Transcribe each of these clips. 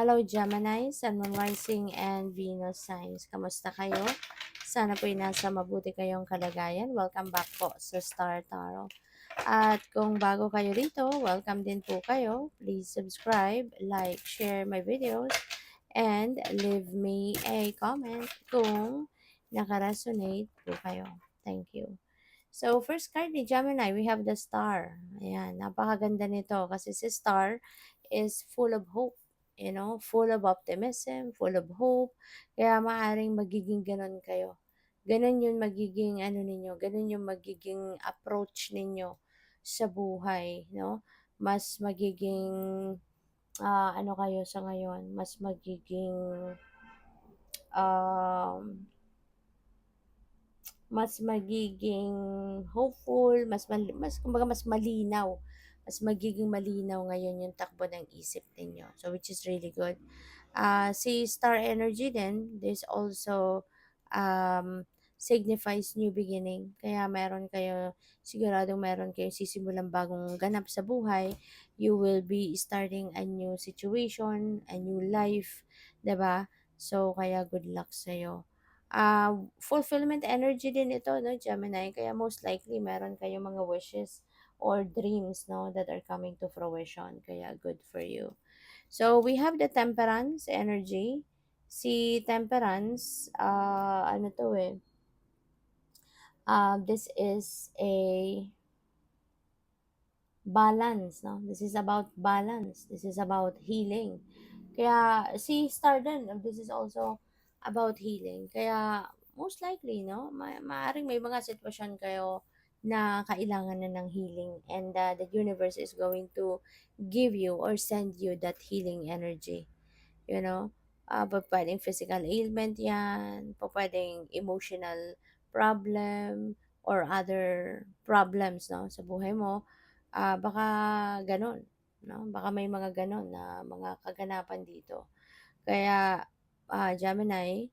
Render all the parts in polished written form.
Hello Gemini, Sun, Moon, Rising, and Venus signs. Kamusta kayo? Sana po'y nasa mabuti kayong kalagayan. Welcome back po sa Star Tarot. At kung bago kayo rito, welcome din po kayo. Please subscribe, like, share my videos, and leave me a comment kung nakaresonate po kayo. Thank you. So, first card ni Gemini, we have the Star. Ayan, napakaganda nito kasi si Star is full of hope. Full of optimism, full of hope. Kaya maaring magiging ganon kayo. Ganon yung magiging ano ninyo, ganon yung magiging approach ninyo sa buhay, no? Mas magiging ano kayo sa ngayon, mas magiging um, mas magiging hopeful, mas kumbaga mas malinaw. Mas magiging malinaw ngayon yung takbo ng isip ninyo. So which is really good. Si star energy din, this also signifies new beginning. Kaya siguradong meron kayo sisimulang bagong ganap sa buhay. You will be starting a new situation, a new life, 'di ba? So, kaya good luck sa'yo. Fulfillment energy din ito, no, Gemini. Kaya most likely, meron kayong mga wishes or dreams, no, that are coming to fruition. Kaya good for you. So, we have the temperance energy. Si temperance, ano to eh, this is a balance, no? This is about balance. This is about healing. Kaya, si star din, this is also about healing. Kaya, most likely, no? Maaring may mga sitwasyon kayo na kailangan na ng healing and the universe is going to give you or send you that healing energy. You know, pwedeng physical ailment yan, pwedeng emotional problem, or other problems, no, sa buhay mo. Baka ganon, no? Baka may mga ganon na mga kaganapan dito. Kaya, Gemini,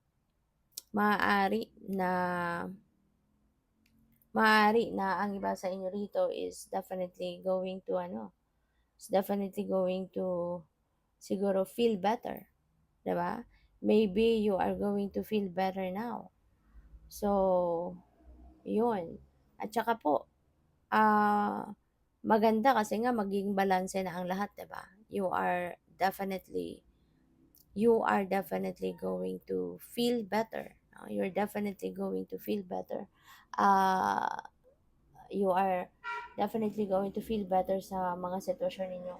maaari na ang iba sa inyo rito is definitely going to siguro feel better, 'di ba? Maybe you are going to feel better now. So, 'yun. At saka po, maganda kasi nga magiging balanse na ang lahat, 'di ba? You are definitely going to feel better. No? You're definitely going to feel better. Uh, you are definitely going to feel better sa mga sitwasyon ninyo.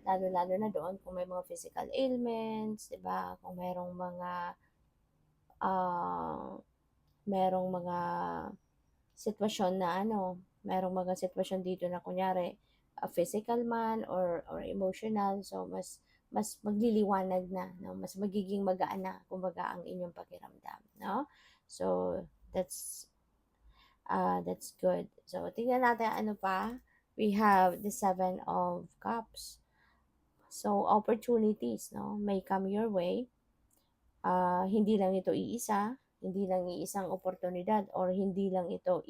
Lalo-lalo na doon kung may mga physical ailments, 'di ba? Kung ah, merong mga sitwasyon na merong mga sitwasyon dito na kunyari physical man or emotional, so mas magliliwanag na, no? Mas magiging magaan na kumbaga ang inyong pakiramdam, no? So that's good. So tingnan natin ano pa. We have the 7 of Cups. So opportunities, no, may come your way. Hindi lang ito iisa, hindi lang iisang oportunidad, or hindi lang ito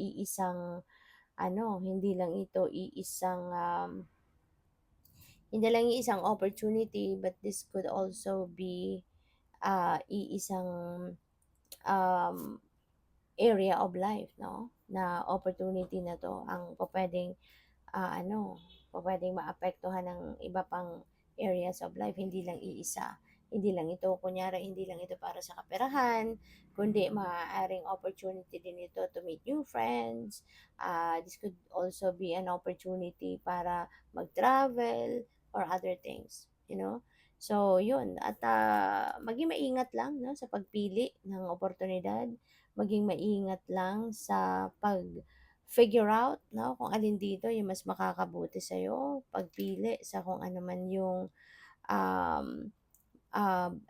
hindi lang iisang opportunity, but this could also be iisang um, area of life, no? Na opportunity na to ang pwedeng maapektuhan ng iba pang areas of life, hindi lang iisa. Hindi lang ito, kunyari, hindi lang ito para sa kaperahan, kundi maaaring opportunity din ito to meet new friends. This could also be an opportunity para mag-travel or other things, you know. So, yun. At maging maingat lang, no, sa pagpili ng oportunidad. Maging maingat lang sa figure out, no, kung alin dito yung mas makakabuti sa'yo, pagpili sa kung ano man yung um,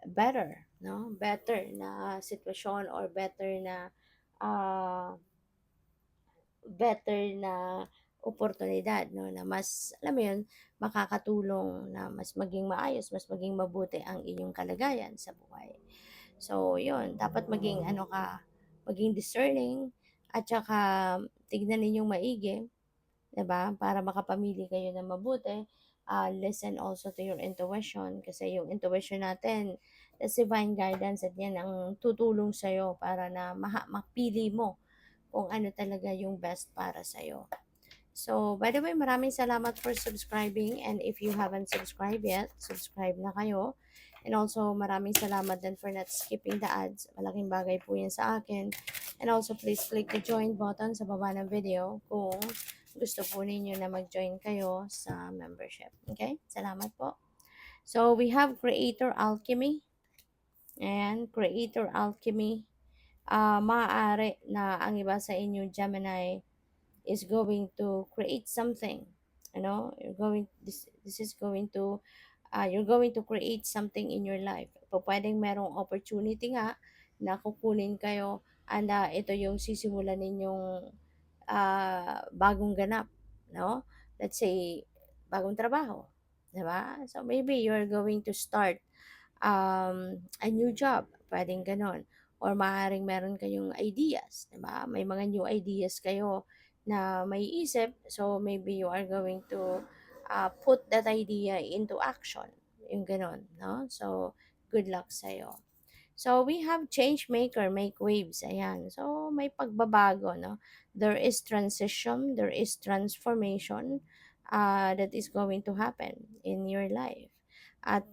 better, no? Better na sitwasyon, or uh, better na oportunidad, no, na mas, alam mo yun, makakatulong na mas maging maayos, mas maging mabuti ang inyong kalagayan sa buhay. So, yun, dapat maging discerning, at saka tignan ninyong maigi, 'di ba? Para makapamili kayo ng mabuti. listen also to your intuition kasi yung intuition natin, that's divine guidance at yan ang tutulong sa'yo para na mapili mo kung ano talaga yung best para sa'yo. So, by the way, maraming salamat for subscribing and if you haven't subscribed yet, subscribe na kayo. And also, maraming salamat din for not skipping the ads. Malaking bagay po yan sa akin. And also, please click the join button sa baba ng video kung gusto po ninyo na mag-join kayo sa membership. Okay? Salamat po. So, we have Creator Alchemy. And Creator Alchemy. Maaari na ang iba sa inyo, Gemini, is going to create something. This is going to you're going to create something in your life. Pwedeng merong opportunity nga na kukunin kayo and ito yung sisimulan ninyong bagong ganap, no? Let's say bagong trabaho, 'di ba? So maybe you're going to start a new job, pwedeng ganon. Or maaaring meron kayong ideas, 'di ba? May mga new ideas kayo na may isip, so maybe you are going to put that idea into action, yung ganon, no? So, good luck sa'yo. So, we have change maker, make waves, ayan. So, may pagbabago, no? There is transition, there is transformation that is going to happen in your life. At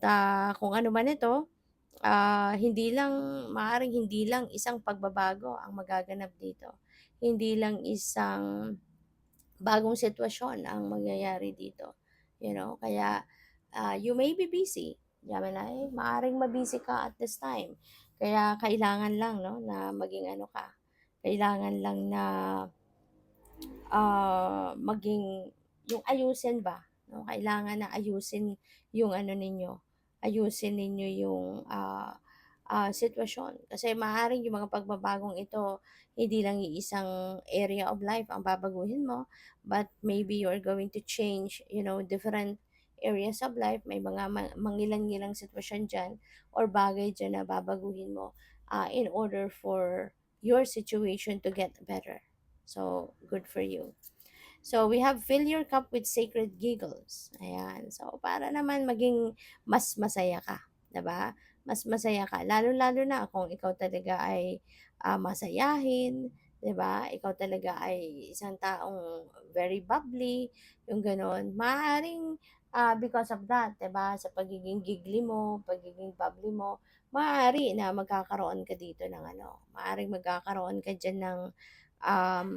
kung ano man ito, hindi lang maaaring hindi lang isang pagbabago ang magaganap dito. Hindi lang isang bagong sitwasyon ang mangyayari dito. Kaya you may be busy, Gemini. Maaaring mabusy ka at this time. Kaya kailangan lang, no, na maging ano ka. Kailangan lang na maging yung ayusin ba, no? Kailangan na ayusin yung ano ninyo, ayusin ninyo yung sitwasyon. Kasi maaaring yung mga pagbabagong ito, hindi lang iisang area of life ang babaguhin mo, but maybe you're going to change, different areas of life. May mga mangilan-ngilang sitwasyon dyan or bagay dyan na babaguhin mo in order for your situation to get better. So, good for you. So, we have fill your cup with sacred giggles. Ayan. So, para naman maging mas masaya ka. 'Di ba? Mas masaya ka. Lalo-lalo na kung ikaw talaga ay masayahin. 'Di ba? Ikaw talaga ay isang taong very bubbly. Yung ganon. Maaaring because of that, 'di ba? Sa pagiging giggly mo, pagiging bubbly mo, maaari na magkakaroon ka dito ng ano. Maaaring magkakaroon ka dyan ng um,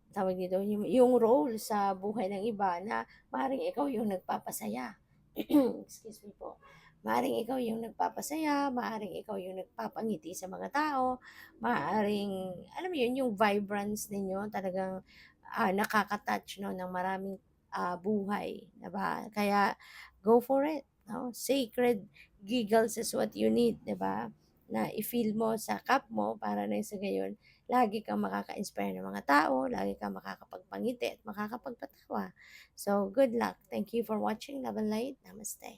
tawag dito, yung role sa buhay ng iba na maaaring ikaw yung nagpapasaya. Excuse me po. Maaaring ikaw yung nagpapasaya, maaaring ikaw yung nagpapangiti sa mga tao, maaaring, alam mo yun, yung vibrance ninyo talagang nakaka-touch, no, ng maraming buhay, diba? Kaya, go for it, no? Sacred giggles is what you need, diba? Na i-feel mo sa cup mo para na sa gayon, lagi kang makaka-inspire ng mga tao, lagi kang makakapagpangiti at makakapagpatawa. So, good luck. Thank you for watching. Love and light. Namaste.